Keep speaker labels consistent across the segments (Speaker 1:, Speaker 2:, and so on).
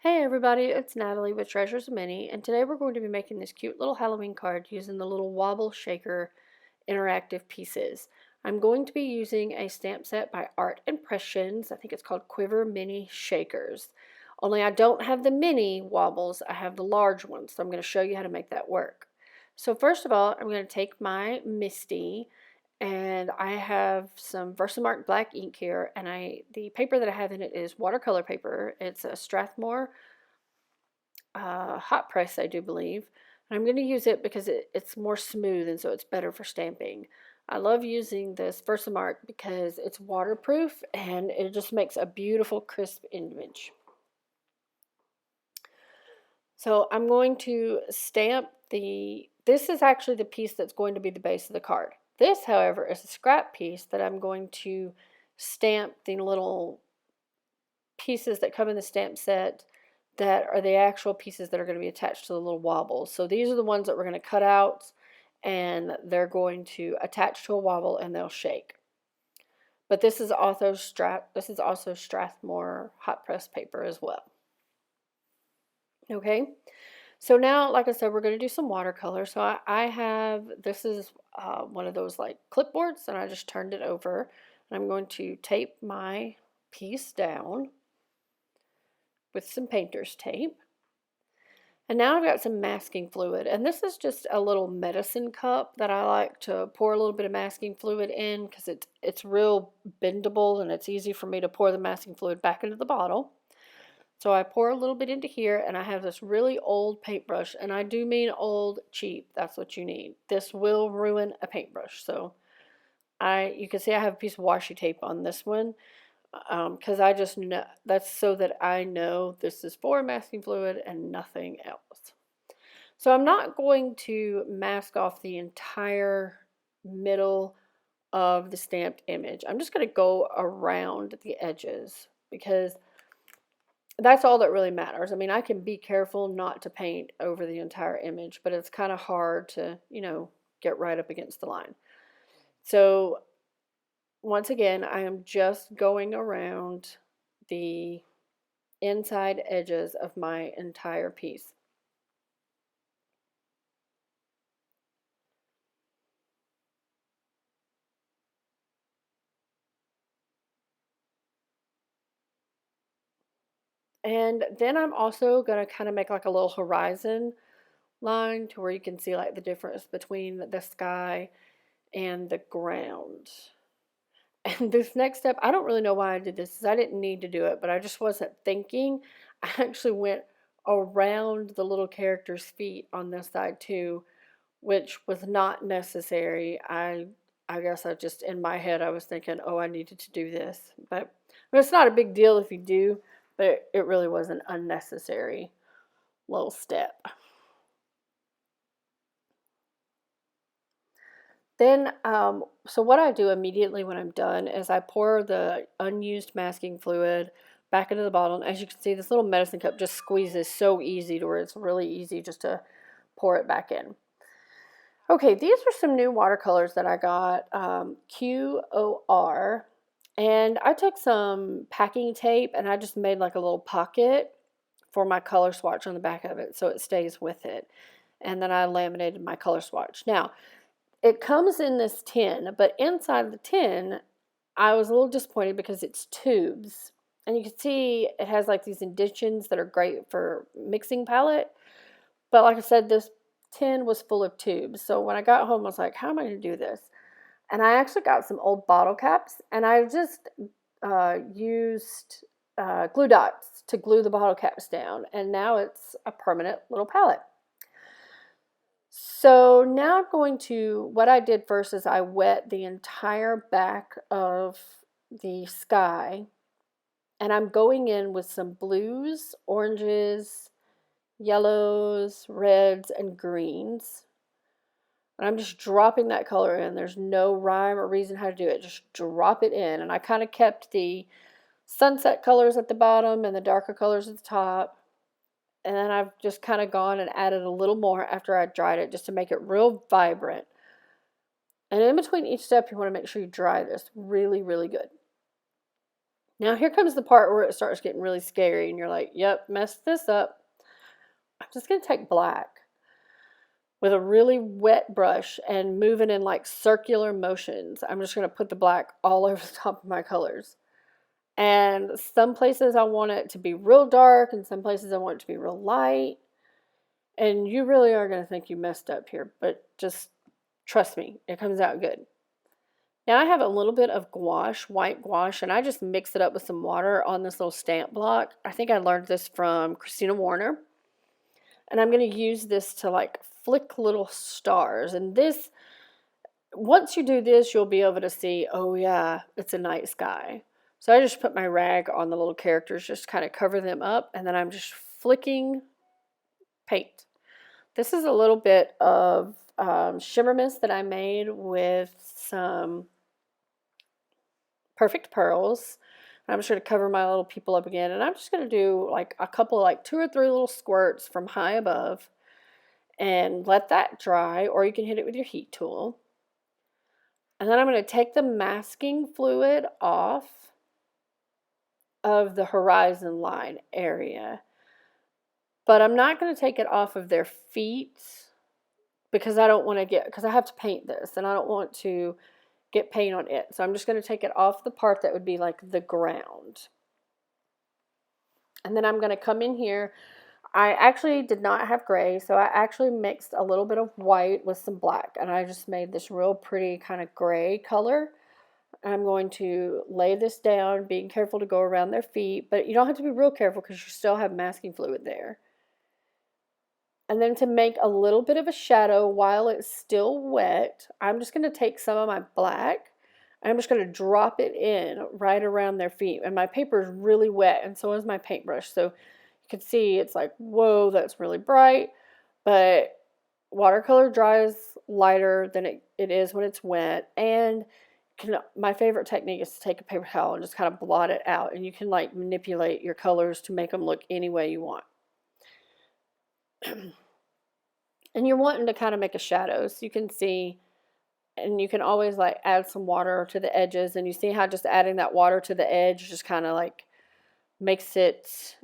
Speaker 1: Hey everybody, it's Natalie with Treasures of Mini, and today we're going to be making this cute little Halloween card using the little wobble shaker interactive pieces. I'm going to be using a stamp set by Art Impressions. I think it's called Quiver Mini Shakers. Only I don't have the mini wobbles, I have the large ones, so I'm going to show you how to make that work. So first of all, I'm going to take my Misty, and I have some Versamark black ink here, and the paper that I have in it is watercolor paper. It's a Strathmore hot press, I do believe. And I'm going to use it because it's more smooth, and so it's better for stamping. I love using this Versamark because it's waterproof and it just makes a beautiful crisp image. So I'm going to stamp this is actually the piece that's going to be the base of the card. This, however, is a scrap piece that I'm going to stamp the little pieces that come in the stamp set that are the actual pieces that are going to be attached to the little wobbles. So these are the ones that we're going to cut out, and they're going to attach to a wobble and they'll shake. But this is also Strathmore hot press paper as well. Okay, so now, like I said, we're going to do some watercolor. So I have, this is one of those like clipboards, and I just turned it over. And I'm going to tape my piece down with some painter's tape. And now I've got some masking fluid, and this is just a little medicine cup that I like to pour a little bit of masking fluid in because it's real bendable and it's easy for me to pour the masking fluid back into the bottle. So I pour a little bit into here, and I have this really old paintbrush, and I do mean old, cheap. That's what you need. This will ruin a paintbrush. So you can see I have a piece of washi tape on this one, because I just know that's so that I know this is for masking fluid and nothing else. So I'm not going to mask off the entire middle of the stamped image. I'm just going to go around the edges because that's all that really matters. I mean, I can be careful not to paint over the entire image, but it's kind of hard to, get right up against the line. So once again, I am just going around the inside edges of my entire piece. And then I'm also going to kind of make like a little horizon line to where you can see like the difference between the sky and the ground. And this next step, I don't really know why I did this, because I didn't need to do it, but I just wasn't thinking. I actually went around the little character's feet on this side too, which was not necessary. I guess I just, in my head, I was thinking, oh, I needed to do this. But it's not a big deal if you do, but it really was an unnecessary little step. Then, so what I do immediately when I'm done is I pour the unused masking fluid back into the bottle. And as you can see, this little medicine cup just squeezes so easy to where it's really easy just to pour it back in. Okay, these are some new watercolors that I got, QOR. And I took some packing tape and I just made like a little pocket for my color swatch on the back of it so it stays with it. And then I laminated my color swatch. Now, it comes in this tin, but inside the tin, I was a little disappointed because it's tubes. And you can see it has like these indentions that are great for mixing palette. But like I said, this tin was full of tubes. So when I got home, I was like, how am I going to do this? And I actually got some old bottle caps, and I just used glue dots to glue the bottle caps down. And now it's a permanent little palette. So now I'm going to, what I did first is I wet the entire back of the sky, and I'm going in with some blues, oranges, yellows, reds, and greens. And I'm just dropping that color in. There's no rhyme or reason how to do it. Just drop it in. And I kind of kept the sunset colors at the bottom and the darker colors at the top. And then I've just kind of gone and added a little more after I dried it just to make it real vibrant. And in between each step, you want to make sure you dry this really, really good. Now here comes the part where it starts getting really scary and you're like, yep, messed this up. I'm just going to take black with a really wet brush and move it in like circular motions. I'm just going to put the black all over the top of my colors. And some places I want it to be real dark, and some places I want it to be real light. And you really are going to think you messed up here, but just trust me, it comes out good. Now I have a little bit of gouache, white gouache, and I just mix it up with some water on this little stamp block. I think I learned this from Christina Warner. And I'm going to use this to like flick little stars. And this, once you do this, you'll be able to see, oh yeah, it's a night sky. So I just put my rag on the little characters, just kind of cover them up, and then I'm just flicking paint. This is a little bit of shimmer mist that I made with some Perfect Pearls. I'm just going to cover my little people up again, and I'm just going to do like a couple, like 2 or 3 little squirts from high above and let that dry, or you can hit it with your heat tool. And then I'm going to take the masking fluid off of the horizon line area, but I'm not going to take it off of their feet because I don't want to because I have to paint this and I don't want to get paint on it. So I'm just going to take it off the part that would be like the ground. And then I'm going to come in here. I actually did not have gray, so I actually mixed a little bit of white with some black, and I just made this real pretty kind of gray color. I'm going to lay this down, being careful to go around their feet, but you don't have to be real careful because you still have masking fluid there. And then to make a little bit of a shadow while it's still wet, I'm just going to take some of my black and I'm just going to drop it in right around their feet. And my paper is really wet, and so is my paintbrush. So you can see it's like, whoa, that's really bright. But watercolor dries lighter than it is when it's wet. And my favorite technique is to take a paper towel and just kind of blot it out. And you can like manipulate your colors to make them look any way you want. And you're wanting to kind of make a shadow, so you can see, and you can always like add some water to the edges, and you see how just adding that water to the edge just kind of like makes it,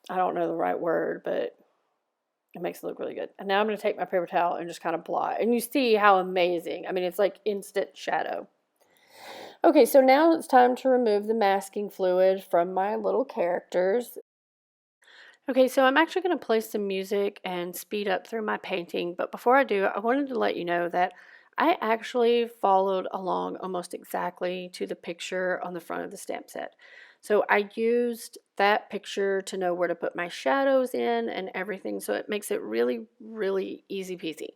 Speaker 1: I don't know the right word, but it makes it look really good. And now I'm going to take my paper towel and just kind of blot, and you see how amazing, I mean, it's like instant shadow. Okay, so now it's time to remove the masking fluid from my little characters. Okay, so I'm actually going to play some music and speed up through my painting, but before I do, I wanted to let you know that I actually followed along almost exactly to the picture on the front of the stamp set. So I used that picture to know where to put my shadows in and everything, so it makes it really, really easy peasy.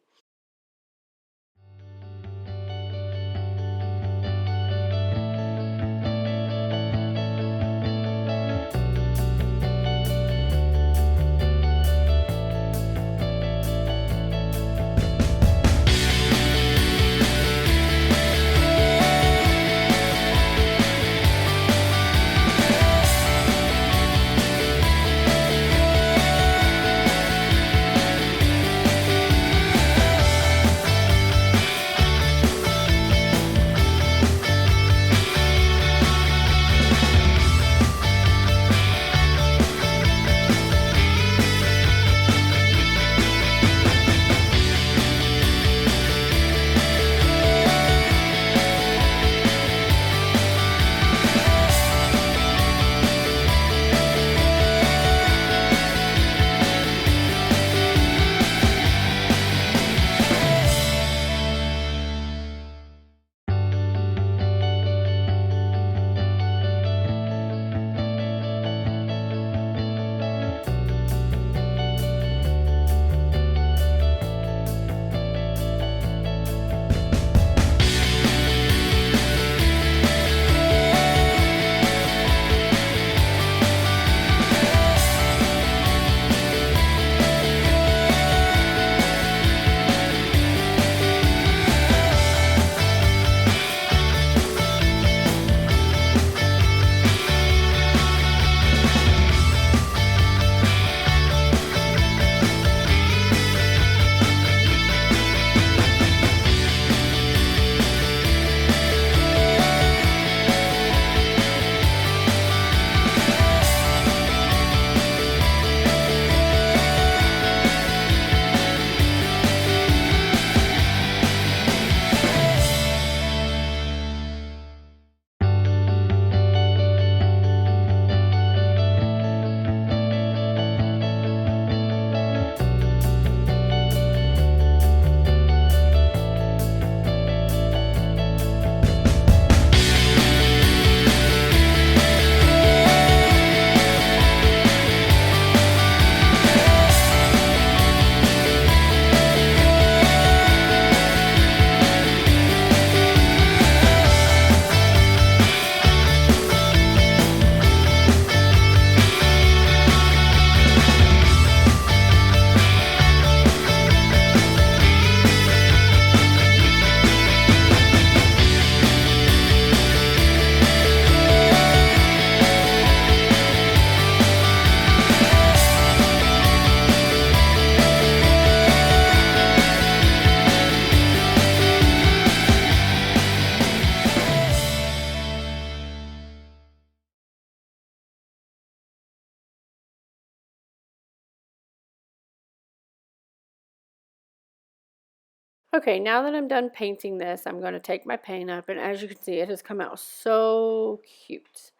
Speaker 1: Okay, now that I'm done painting this, I'm going to take my paint up, and as you can see, it has come out so cute.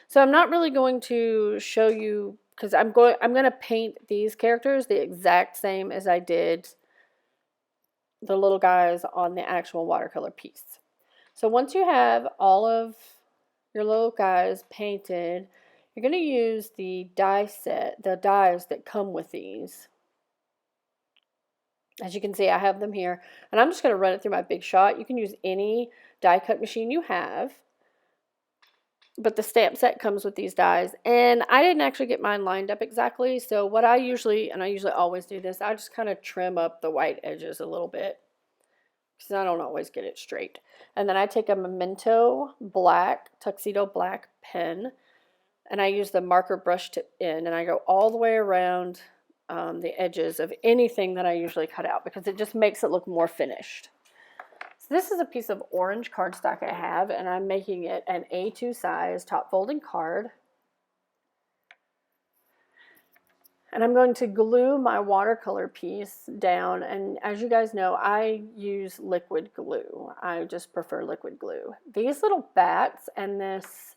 Speaker 1: So I'm not really going to show you, because I'm going to paint these characters the exact same as I did the little guys on the actual watercolor piece. So once you have all of your little guys painted, you're going to use the die set, the dies that come with these. As you can see, I have them here, and I'm just going to run it through my Big Shot. You can use any die cut machine you have, but the stamp set comes with these dies, and I didn't actually get mine lined up exactly, so what I usually, and I usually always do this, I just kind of trim up the white edges a little bit, because I don't always get it straight. And then I take a Memento black, tuxedo black pen, and I use the marker brush tip in, and I go all the way around the edges of anything that I usually cut out, because it just makes it look more finished. So this is a piece of orange cardstock I have, and I'm making it an A2 size top folding card. And I'm going to glue my watercolor piece down, and as you guys know, I use liquid glue. I just prefer liquid glue. These little bats and this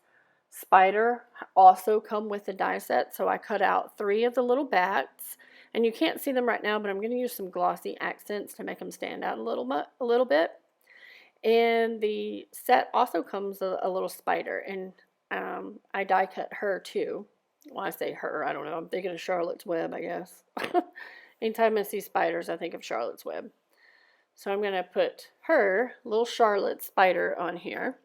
Speaker 1: spider also come with the die set, so I cut out 3 of the little bats, and you can't see them right now, but I'm going to use some glossy accents to make them stand out a little bit. And the set also comes a little spider, and I die cut her too. Well, I say her, I don't know, I'm thinking of Charlotte's Web, I guess. Anytime I see spiders, I think of Charlotte's Web. So I'm going to put her, little Charlotte spider, on here.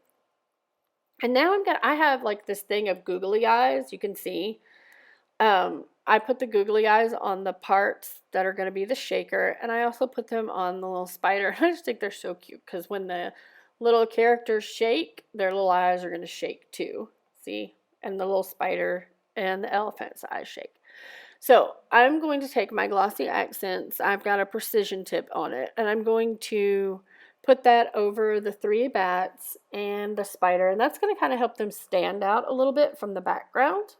Speaker 1: And now I have like this thing of googly eyes, you can see. I put the googly eyes on the parts that are going to be the shaker, and I also put them on the little spider. I just think they're so cute, because when the little characters shake, their little eyes are going to shake too. See? And the little spider and the elephant's eyes shake. So I'm going to take my glossy accents. I've got a precision tip on it, and I'm going to put that over the 3 bats and the spider, and that's going to kind of help them stand out a little bit from the background.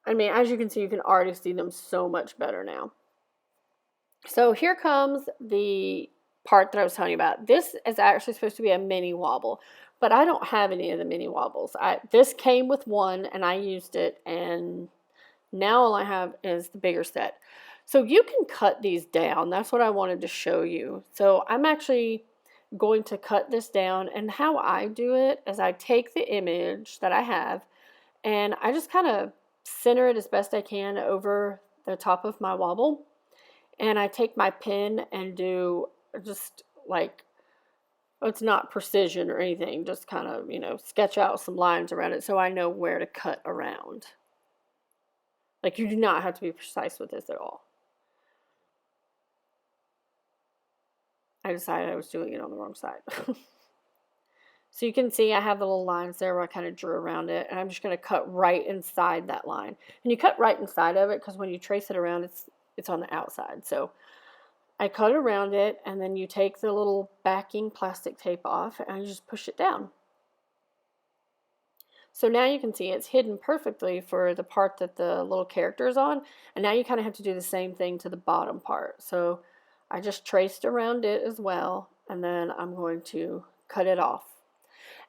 Speaker 1: I mean, as you can see, you can already see them so much better now. So here comes the part that I was telling you about. This is actually supposed to be a mini wobble, but I don't have any of the mini wobbles. This came with one, and I used it, and now all I have is the bigger set. So you can cut these down. That's what I wanted to show you. So I'm actually going to cut this down, and how I do it is I take the image that I have, and I just kind of center it as best I can over the top of my wobble, and I take my pen and do just like, it's not precision or anything, just kind of, you know, sketch out some lines around it so I know where to cut around. Like, you do not have to be precise with this at all. I decided I was doing it on the wrong side. So you can see I have the little lines there where I kind of drew around it, and I'm just going to cut right inside that line. And you cut right inside of it because when you trace it around, it's on the outside. So I cut around it, and then you take the little backing plastic tape off, and you just push it down. So now you can see it's hidden perfectly for the part that the little character is on, and now you kind of have to do the same thing to the bottom part. So I just traced around it as well, and then I'm going to cut it off.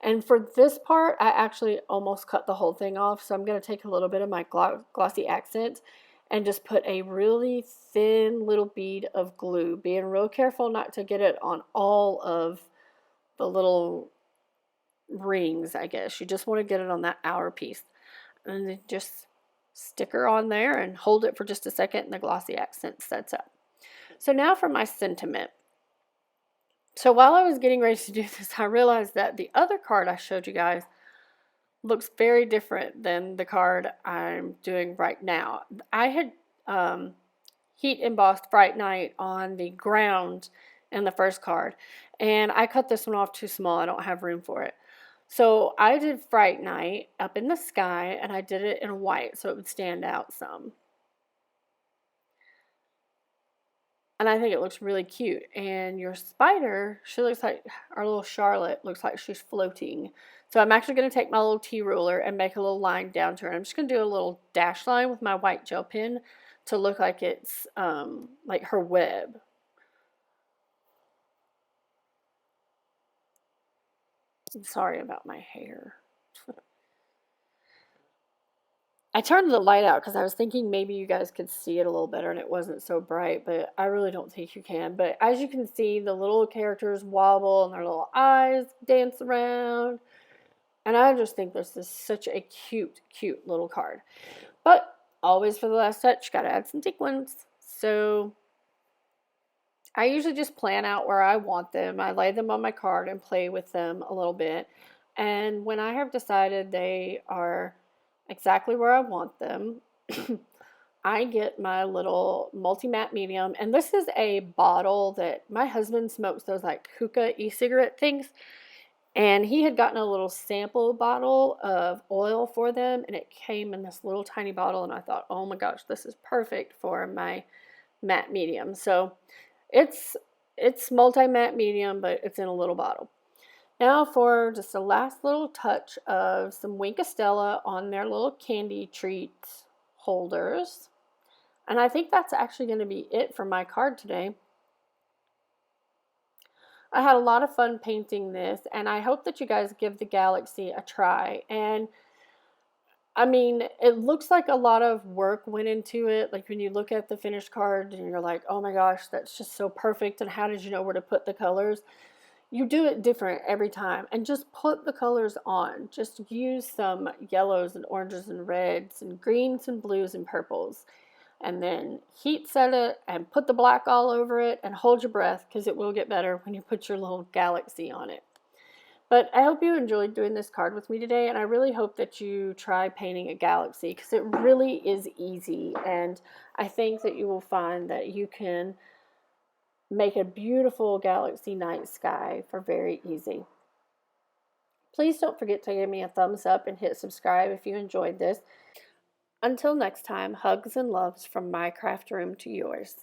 Speaker 1: And for this part, I actually almost cut the whole thing off, so I'm going to take a little bit of my glossy accent and just put a really thin little bead of glue, being real careful not to get it on all of the little rings, I guess. You just want to get it on that outer piece. And then just stick her on there and hold it for just a second, and the glossy accent sets up. So now for my sentiment. So while I was getting ready to do this, I realized that the other card I showed you guys looks very different than the card I'm doing right now. I had heat embossed Fright Night on the ground in the first card, and I cut this one off too small. I don't have room for it. So I did Fright Night up in the sky, and I did it in white so it would stand out some. And I think it looks really cute. And your spider, she looks like, our little Charlotte looks like she's floating. So I'm actually going to take my little T-ruler and make a little line down to her. I'm just going to do a little dash line with my white gel pen to look like it's like her web. I'm sorry about my hair. I turned the light out because I was thinking maybe you guys could see it a little better and it wasn't so bright, but I really don't think you can. But as you can see, the little characters wobble and their little eyes dance around. And I just think this is such a cute, cute little card. But always for the last touch, gotta add some sequins. So I usually just plan out where I want them. I lay them on my card and play with them a little bit. And when I have decided they are exactly where I want them, I get my little multi-matte medium. And this is a bottle that my husband smokes those like hookah e-cigarette things. And he had gotten a little sample bottle of oil for them, and it came in this little tiny bottle. And I thought, oh my gosh, this is perfect for my matte medium. So it's multi-matte medium, but it's in a little bottle. Now for just a last little touch of some Wink of Stella on their little candy treat holders. And I think that's actually going to be it for my card today. I had a lot of fun painting this, and I hope that you guys give the galaxy a try. And I mean, it looks like a lot of work went into it. Like when you look at the finished card and you're like, oh my gosh, that's just so perfect. And how did you know where to put the colors? You do it different every time and just put the colors on. Just use some yellows and oranges and reds and greens and blues and purples. And then heat set it and put the black all over it and hold your breath because it will get better when you put your little galaxy on it. But I hope you enjoyed doing this card with me today, and I really hope that you try painting a galaxy because it really is easy, and I think that you will find that you can make a beautiful galaxy night sky for very easy. Please don't forget to give me a thumbs up and hit subscribe if you enjoyed this. Until next time, hugs and loves from my craft room to yours.